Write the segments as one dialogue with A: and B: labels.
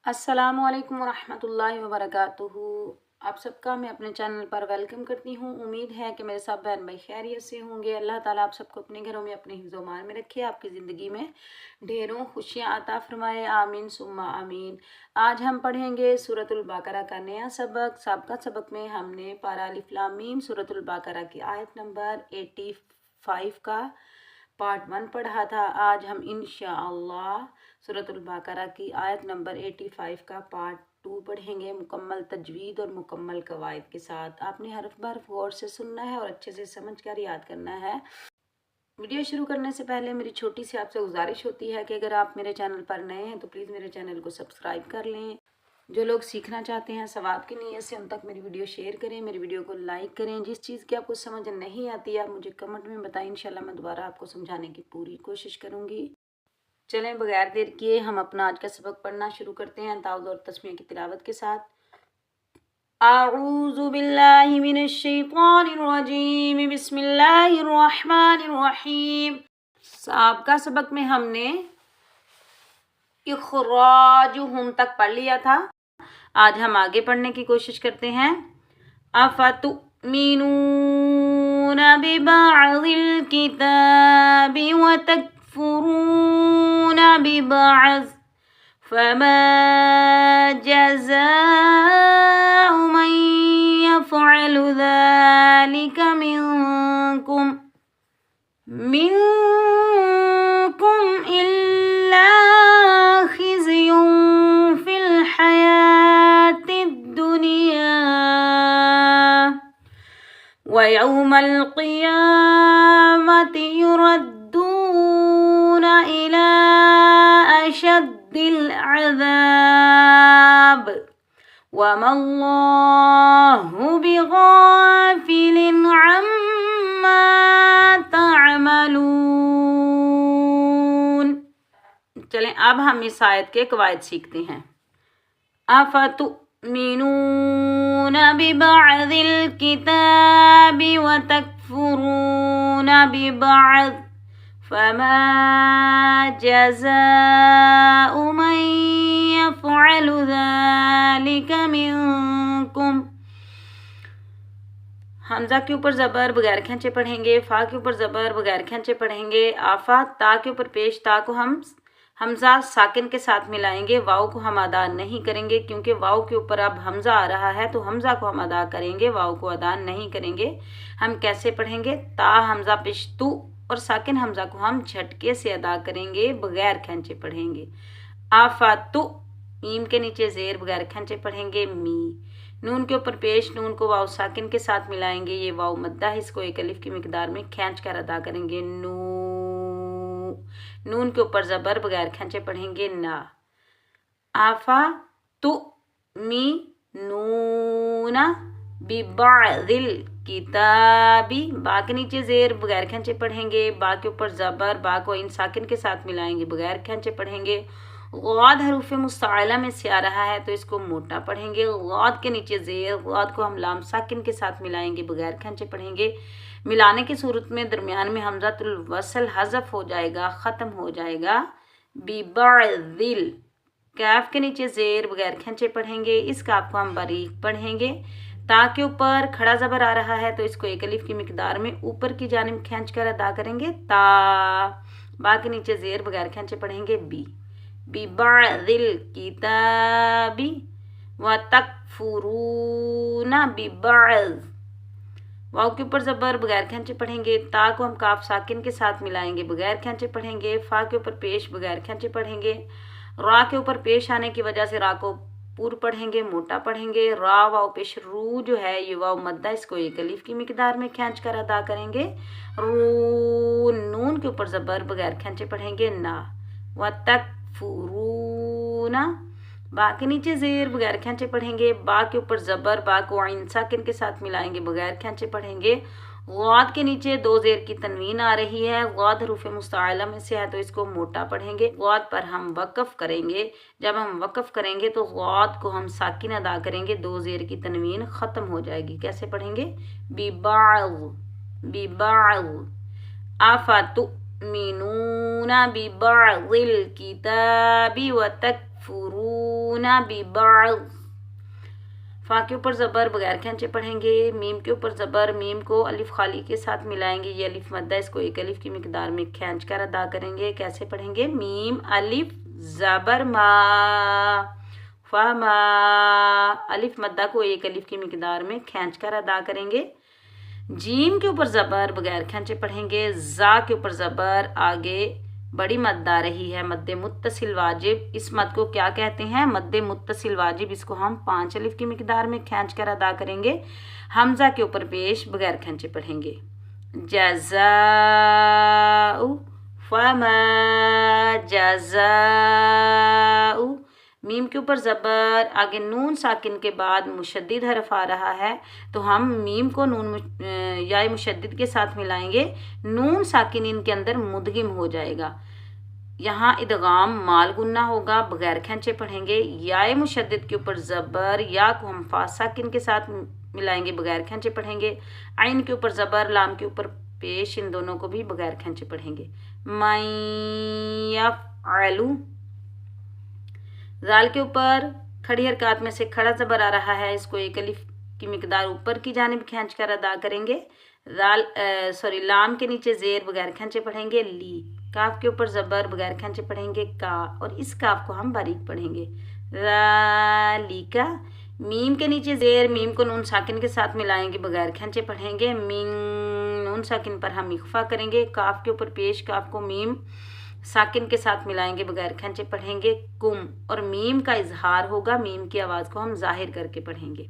A: अस्सलामुअलैकुम वरहमतुल्लाहि वबरकातुहू। आप सबका मैं अपने चैनल पर वेलकम करती हूँ। उम्मीद है कि मेरे सब बहन भाई खैरियत से होंगे। अल्लाह ताला आप सबको अपने घरों में अपने हिफ्ज़ व मान में रखे, आपकी ज़िंदगी में ढेरों खुशियाँ अता फरमाए, आमीन सुम्मा आमीन। आज हम पढ़ेंगे सूरतुल बकरा का नया सबक। सबका सबक में हमने पारा अलिफ लाम मीम सूरतुल बकरा की आयत नंबर 85 का पार्ट 1 पढ़ा था। आज हम इंशाअल्लाह सूरतुल बकरा की आयत नंबर 85 का पार्ट 2 पढ़ेंगे, मुकम्मल तजवीद और मुकम्मल कवायद के साथ। आपने हरफ बरफ गौर से सुनना है और अच्छे से समझ कर याद करना है। वीडियो शुरू करने से पहले मेरी छोटी सी आपसे गुजारिश होती है कि अगर आप मेरे चैनल पर नए हैं तो प्लीज़ मेरे चैनल को सब्सक्राइब कर लें। जो लोग सीखना चाहते हैं सवाब की नीयत से, उन तक मेरी वीडियो शेयर करें, मेरी वीडियो को लाइक करें। जिस चीज़ की आपको समझ नहीं आती आप मुझे कमेंट में बताएं, इंशाल्लाह मैं दोबारा आपको समझाने की पूरी कोशिश करूँगी। चलें बगैर देर किए हम अपना आज का सबक पढ़ना शुरू करते हैं ताउज़ और तस्मीह की तिलावत के साथ। आऊज़ु बिल्लाहि मिनश शैतानिर रजीम, बिस्मिल्लाहिर रहमानिर रहीम। सबका सबक में हमने इखराजुहुम तक पढ़ लिया था। आज हम आगे पढ़ने की कोशिश करते हैं। अफतुमिनूना बिबअज़िल किताबि व तकफुरूना बिबअज़ फमा जज़ाउ मन यफ़अलु ज़ालिका मिनकुम इल्ला खिज़युन फिल हयातिद दुनिया व यौमल क़ियामति युरद्दूना इला अशद्दिल अज़ाब वमल्लाहु बिगाफिलिन अम्मा तअमलून। चलें अब हम इस आयत के कवायद सीखते हैं। अफतुमिनूना बिबअज़िल किताबि व तकफुरूना बिबअज़ फमा जज़ाउ मन यफ़अलु ज़ालिका मिनकुम। हमजा के ऊपर ज़बर बगैर खींचे पढ़ेंगे, फ़ा के ऊपर ज़बर बगैर खींचे पढ़ेंगे। आफा ता के ऊपर पेश, ता को हम हमजा साकिन के साथ मिलाएंगे। वाव को हम अदा नहीं करेंगे क्योंकि वाव के ऊपर अब हमजा आ रहा है तो हमजा को हम अदा करेंगे, वाव को अदा नहीं करेंगे। हम कैसे पढ़ेंगे? ता हमजा पेश तू और साकिन हमजा को हम झटके से अदा करेंगे, बगैर खींचे पढ़ेंगे। आफा तु, मीम के नीचे ज़ेर बगैर खींचे पढ़ेंगे मी। नून के ऊपर पेश, नून को वाव साकिन के साथ मिलाएंगे, ये वाव मद्दा है, इसको एक अलिफ की मिकदार में खींच कर अदा करेंगे। नून के ऊपर ज़बर बगैर खींचे पढ़ेंगे ना। आफा तु मी नूना बिबअज़िल किताबी, बा के नीचे ज़ेर बगैर खींचे पढ़ेंगे, बा के ऊपर ज़बर, बा को इन साकिन के साथ मिलाएंगे, बगैर खींचे पढ़ेंगे। ग़ाद हरूफ मुस्ताइला में से आ रहा है तो इसको मोटा पढ़ेंगे। ग़ाद के नीचे ज़ेर, ग़ाद को हम लाम साकिन के साथ मिलाएंगे, बगैर खींचे पढ़ेंगे। मिलाने की सूरत में दरमियान में हमज़तुल वसल हज़फ हो जाएगा, ख़त्म हो जाएगा। बिबअज़िल, कैफ के नीचे ज़ेर बगैर खींचे पढ़ेंगे, इस काफ को हम बारीक पढ़ेंगे। ता के ऊपर खड़ा ज़बर आ रहा है तो इसको एक अलिफ की मिकदार में ऊपर की जानिब खींच कर अदा करेंगे ता। बा के नीचे ज़ेर बगैर खींचे पढ़ेंगे बी। बिबअज़िल किताबी व तकफुरूना बिबअज़, वाव के ऊपर ज़बर बगैर खींचे पढ़ेंगे। ता को हम काफ साकिन के साथ मिलाएंगे, बगैर खींचे पढ़ेंगे। फ़ा के ऊपर पेश बगैर खींचे पढ़ेंगे। रा के ऊपर पेश आने की वजह से रा को पूर पढ़ेंगे, मोटा पढ़ेंगे। रा वाव पेश रू जो है ये वाव मद्दा, इसको एक अलिफ की मिकदार में खींच कर अदा करेंगे रू। नून के ऊपर ज़बर बगैर खींचे पढ़ेंगे ना। व तकफुरूना, बा के नीचे ज़ेर बगैर खींचे पढ़ेंगे। बा के ऊपर ज़बर, बा को इन साकिन के साथ मिलाएंगे, बगैर खींचे पढ़ेंगे। ग़ाद के नीचे दो ज़ेर की तनवीन आ रही है, ग़ाद हरूफ मुस्ताइला में से है तो इसको मोटा पढ़ेंगे। ग़ाद पर हम वक़फ़ करेंगे, जब हम वक़फ़ करेंगे तो ग़ाद को हम साकिन अदा करेंगे, दो ज़ेर की तनवीन ख़त्म हो जाएगी। कैसे पढ़ेंगे? बिबअज़ बिबअज़। आफतुमिनूना बिबअज़िल किताबि व तकफुरूना तकफुरूना बिबअज़। फा के ऊपर ज़बर बगैर खींचे पढ़ेंगे, मीम के ऊपर ज़बर, मीम को अलिफ खाली के साथ मिलाएंगे, ये अलिफ मद्दा, इसको एक अलिफ की मिकदार में खींच कर अदा करेंगे। कैसे पढ़ेंगे? मीम अलिफ ज़बर मा, फमा, अलिफ मद्दा को एक अलिफ की मिकदार में खींच कर अदा करेंगे। जीम के ऊपर ज़बर बगैर खींचे पढ़ेंगे, ज़ा के ऊपर ज़बर, आगे बड़ी मद्द आ रही है, मद्दे मुत्तसिल वाजिब। इस मद को क्या कहते हैं? मद्दे मुत्तसिल वाजिब। इसको हम 5 अलिफ की मिकदार में खींच कर अदा करेंगे। हमज़ा के ऊपर पेश बगैर खींचे पढ़ेंगे, जज़ाउ, फमा जज़ाउ। मीम के ऊपर ज़बर, आगे नून साकिन के बाद मुशद्दिद हरफ आ रहा है, तो हम मीम को नून या मुशद्दिद के साथ मिलाएंगे, नून साकिन इनके अंदर मुदगिम हो जाएगा। यहाँ इदगाम माल गुन्ना होगा, बगैर खींचे पढ़ेंगे। या मुशद्दिद के ऊपर ज़बर, या को हम फा साकिन के साथ मिलाएंगे, बगैर खींचे पढ़ेंगे। आइन के ऊपर ज़बर, लाम के ऊपर पेश, इन दोनों को भी बगैर खींचे पढ़ेंगे। मयफ़अलु, ज़ाल के ऊपर खड़ी हरकत में से खड़ा ज़बर आ रहा है, इसको एक अलिफ की मिकदार ऊपर की जानिब खींच कर अदा करेंगे। लाम के नीचे ज़ेर बगैर खींचे पढ़ेंगे, ली। काफ के ऊपर ज़बर बगैर खींचे पढ़ेंगे, का, और इस काफ को हम बारीक पढ़ेंगे, ज़ालिका। मीम के नीचे ज़ेर, मीम को नून साकिन के साथ मिलाएंगे, बगैर खींचे पढ़ेंगे। मीम नून साकिन पर हम इख्फा करेंगे। काफ के ऊपर पेश, काफ को मीम साकिन के साथ मिलाएंगे, बगैर खींचे पढ़ेंगे, कुम। और मीम का इजहार होगा, मीम की आवाज़ को हम जाहिर करके पढ़ेंगे।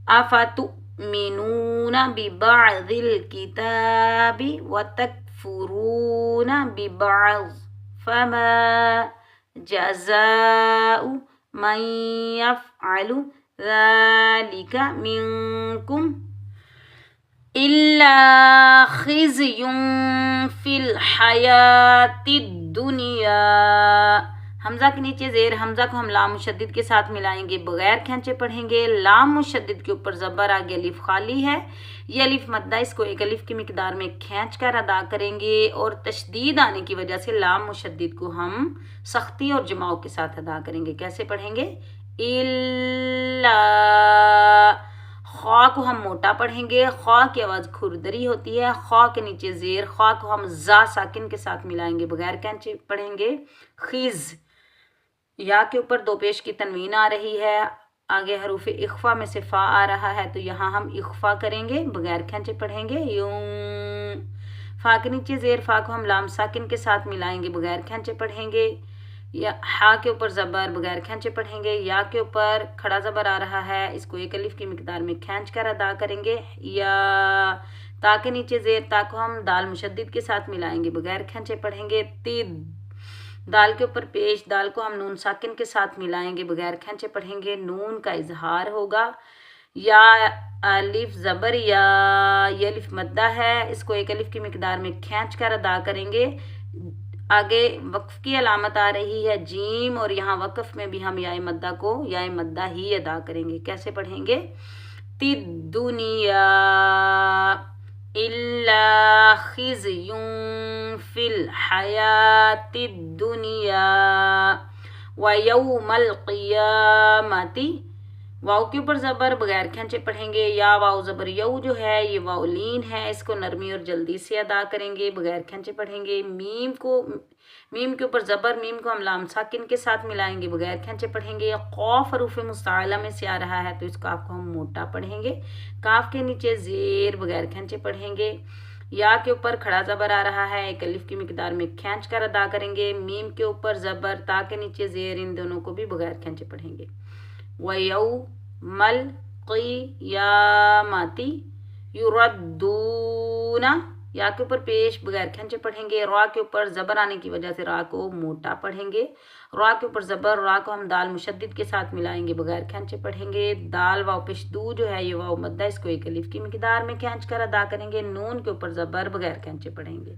A: अफ़तुमिनूना बिबअज़िल किताबि व तकफुरूना बिबअज़, फमा जज़ाउ मन यफ़अलु ज़ालिका मिनकुम इल्ला खिज़युन फिल हयातिद दुनिया। हमज़ा के नीचे ज़ेर, हमज़ा को हम लाम मुशद्दिद के साथ मिलाएंगे, बगैर खींचे पढ़ेंगे। लाम मुशद्दिद के ऊपर ज़बर, आगे अलिफ खाली है, ये अलिफ मद्दा, इसको एक अलिफ की मिकदार में खींच कर अदा करेंगे। और तशदीद आने की वजह से लाम मुशद्दिद को हम सख्ती और जमाओ के साथ अदा करेंगे। कैसे पढ़ेंगे? इल्ला, ख्वा को हम मोटा पढ़ेंगे, ख्वा की आवाज़ खुरदरी होती है, ख्वा के नीचे ज़ेर, ख्वा को हम जा साकिन के साथ मिलाएंगे, बगैर खींचे पढ़ेंगे। खिज़, या के ऊपर दो पेश की तनवीन आ रही है, आगे हरूफ इख्फा में से फ़ा आ रहा है, तो यहाँ हम इख्फा करेंगे, बगैर खींचे पढ़ेंगे। यूं, फ़ा के नीचे ज़ेर, फ़ा को हम लाम साकिन के साथ मिलाएंगे, बगैर खींचे पढ़ेंगे। या हा के ऊपर ज़बर, बगैर खींचे पढ़ेंगे। या के ऊपर खड़ा ज़बर आ रहा है, इसको एक अलिफ की मिकदार में खींच कर अदा करेंगे। या ता के नीचे ज़ेर, ता को हम दाल मुशद्दिद के साथ मिलाएंगे, बगैर खींचे पढ़ेंगे। तिद, दाल के ऊपर पेश, दाल को हम नून साकिन के साथ मिलाएंगे, बगैर खींचे पढ़ेंगे, नून का इजहार होगा। या अलिफ ज़बर या, ये अलिफ मद्दा है, इसको एक अलिफ की मिकदार में खींच कर अदा करेंगे। आगे वक्फ की अलामत आ रही है जीम, और यहाँ वक्फ में भी हम या मद्दा को या मद्दा ही अदा करेंगे। कैसे पढ़ेंगे? तिद्दुनिया इल्ला खिज़युन फिल हयातिद दुनिया व यौमल क़ियामति। वाव के ऊपर ज़बर, बगैर खींचे पढ़ेंगे। या वाव ज़बर यऊ जो है, ये वाव लीन है, इसको नरमी और जल्दी से अदा करेंगे, बगैर खींचे पढ़ेंगे। मीम के ऊपर ज़बर, मीम को हम लाम साकिन के साथ मिलाएंगे, बगैर खींचे पढ़ेंगे। क़ाफ़ हरूफ़ मुस्ताला में से आ रहा है, तो इस काफ को हम मोटा पढ़ेंगे। काफ के नीचे ज़ेर, बगैर खींचे पढ़ेंगे। या के ऊपर खड़ा ज़बर आ रहा है, एक अलिफ की मिकदार में खींच कर अदा करेंगे। मीम के ऊपर ज़बर, ता के नीचे ज़ेर, इन दोनों को भी बगैर खींचे पढ़ेंगे। वयौमल क़ियामति युरद्दूना, या के ऊपर पेश, बगैर खींचे पढ़ेंगे। रा के ऊपर ज़बर आने की वजह से रा को मोटा पढ़ेंगे। रा के ऊपर ज़बर, रा को हम दाल मुशद्दिद के साथ मिलाएंगे, बगैर खींचे पढ़ेंगे। दाल वाव पेशदू जो है, ये वाव मद्दा, इसको एक अलिफ की मिकदार में खींच कर अदा करेंगे। नून के ऊपर ज़बर, बगैर खींचे पढ़ेंगे।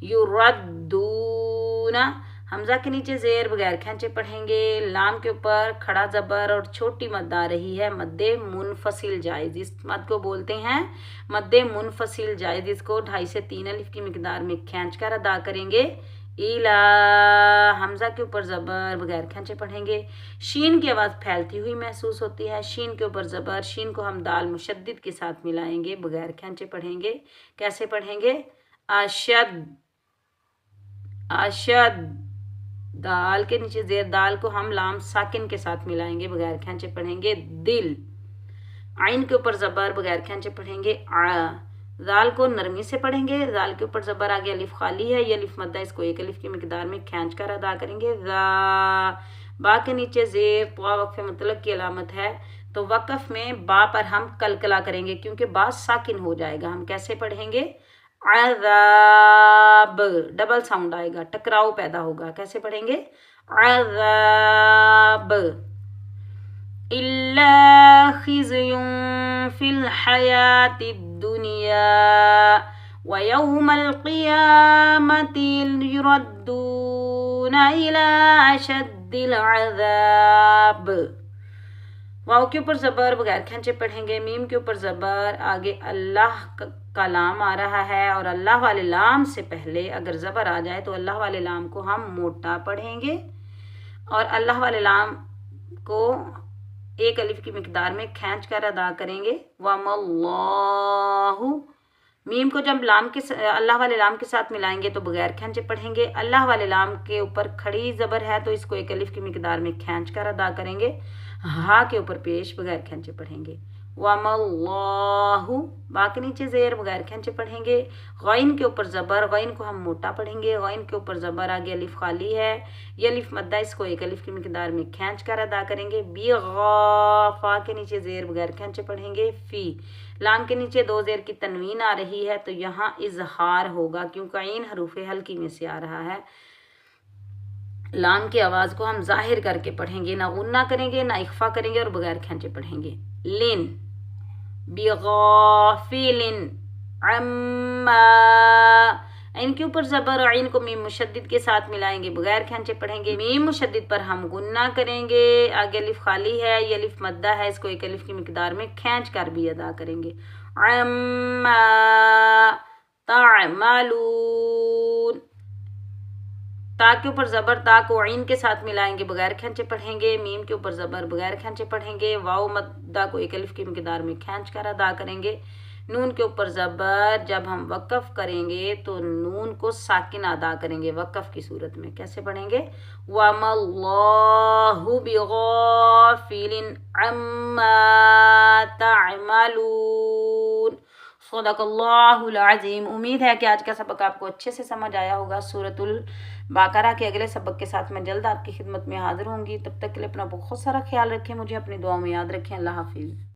A: युरद्दूना, हमज़ा के नीचे ज़ेर, बगैर खींचे पढ़ेंगे। लाम के ऊपर खड़ा ज़बर और छोटी मद आ रही है, मद्दे मुनफसिल जायज़, इस मद को बोलते हैं मद्दे मुनफसिल जायज़। इसको 2.5 से 3 अलिफ की मिकदार में खींच कर अदा करेंगे। इला, हमजा के ऊपर ज़बर बगैर खींचे पढ़ेंगे। शीन की आवाज़ फैलती हुई महसूस होती है, शीन के ऊपर ज़बर, शीन को हम दाल मुशद्दिद के साथ मिलाएंगे, बगैर खींचे पढ़ेंगे। कैसे पढ़ेंगे? अशद, अशद, दाल के नीचे ज़ेर, दाल को हम लाम साकिन के साथ मिलाएंगे, बगैर खींचे पढ़ेंगे। दिल, आइन के ऊपर ज़बर बगैर खींचे पढ़ेंगे। आ, दाल को नरमी से पढ़ेंगे, दाल के ऊपर ज़बर आगे अलिफ खाली है, ये अलिफ मद्दा, इसको एक अलिफ की मिकदार में खींच कर अदा करेंगे। बा के नीचे ज़ेर, तो वक्फ मतलब की अलामत है, तो वक़फ़ में बा पर हम कलकला करेंगे क्योंकि बा साकिन हो जाएगा। हम कैसे पढ़ेंगे? अज़ाब, डबल साउंड आएगा, टकराव पैदा होगा। कैसे पढ़ेंगे? अज़ाब। इल्ला खिज़युन फिल हयातिद दुनिया व यौमल क़ियामति युरद्दूना इला अशद्दिल अज़ाब। वाव के ऊपर ज़बर बगैर खींचे पढ़ेंगे, मीम के ऊपर ज़बर, आगे अल्लाह का लाम आ रहा है और अल्लाह वाले लाम से पहले अगर ज़बर आ जाए तो अल्लाह वाले लाम को हम मोटा पढ़ेंगे और अल्लाह वाले लाम को एक अलिफ की मिकदार में खींच कर अदा करेंगे। वमल्लाहु, मीम को जब लाम के अल्लाह वाले लाम के साथ मिलाएंगे तो बगैर खींचे पढ़ेंगे। अल्लाह वाले लाम के ऊपर खड़ी ज़बर है तो इसको एक अलिफ की मिकदार में खींच कर अदा करेंगे। हा के ऊपर पेश बगैर खींचे पढ़ेंगे। वमल्लाहु, बा के नीचे ज़ेर बगैर खींचे पढ़ेंगे। गैन के ऊपर ज़बर, गैन को हम मोटा पढ़ेंगे, गैन के ऊपर ज़बर, आगे अलिफ खाली है, ये अलिफ मद्दा, इसको एक अलिफ की मिकदार में खींच कर अदा करेंगे। फा के नीचे ज़ेर बगैर खींचे पढ़ेंगे। फ़ी, लाम के नीचे दो ज़ेर की तनवीन आ रही है तो यहाँ इजहार होगा क्योंकि इन हरूफ हल्की में से आ रहा है। लाम की आवाज़ को हम जाहिर करके पढ़ेंगे, ना गुन्ना करेंगे ना इख्फा करेंगे और बगैर खींचे पढ़ेंगे। लिन, बिगाफिलिन, अम्मा, इनके ऊपर ज़बर और इन को मीम मुशद्दिद के साथ मिलाएंगे, बगैर खींचे पढ़ेंगे। मीम मुशद्दिद पर हम गुन्ना करेंगे, आगे अलिफ खाली है, ये अलिफ मद्दा है, इसको एक अलिफ की मिकदार में खींच कर भी अदा करेंगे। अम्मा तामालून, ता के ऊपर ज़बर, ता को आइन के साथ मिलाएंगे, बगैर खींचे पढ़ेंगे। मीम के ऊपर ज़बर बगैर खींचे पढ़ेंगे। वाव मद्दा को एक अलिफ की मिकदार में खींच कर अदा करेंगे। नून के ऊपर ज़बर, जब हम वक़फ़ करेंगे तो नून को साकिन अदा करेंगे वक़फ़ की सूरत में। कैसे पढ़ेंगे? वमल्लाहु बिगाफिलिन अम्मा तामालून। सदक़ल्लाहुल अज़ीम। उम्मीद है कि आज का सबक आपको अच्छे से समझ आया होगा। सूरतुल बाकरा के अगले सबक के साथ मैं जल्द आपकी खिदमत में हाज़िर होंगी। तब तक के लिए अपना बहुत सारा ख्याल रखें, मुझे अपनी दुआओं में याद रखें। अल्लाह हाफ़िज़।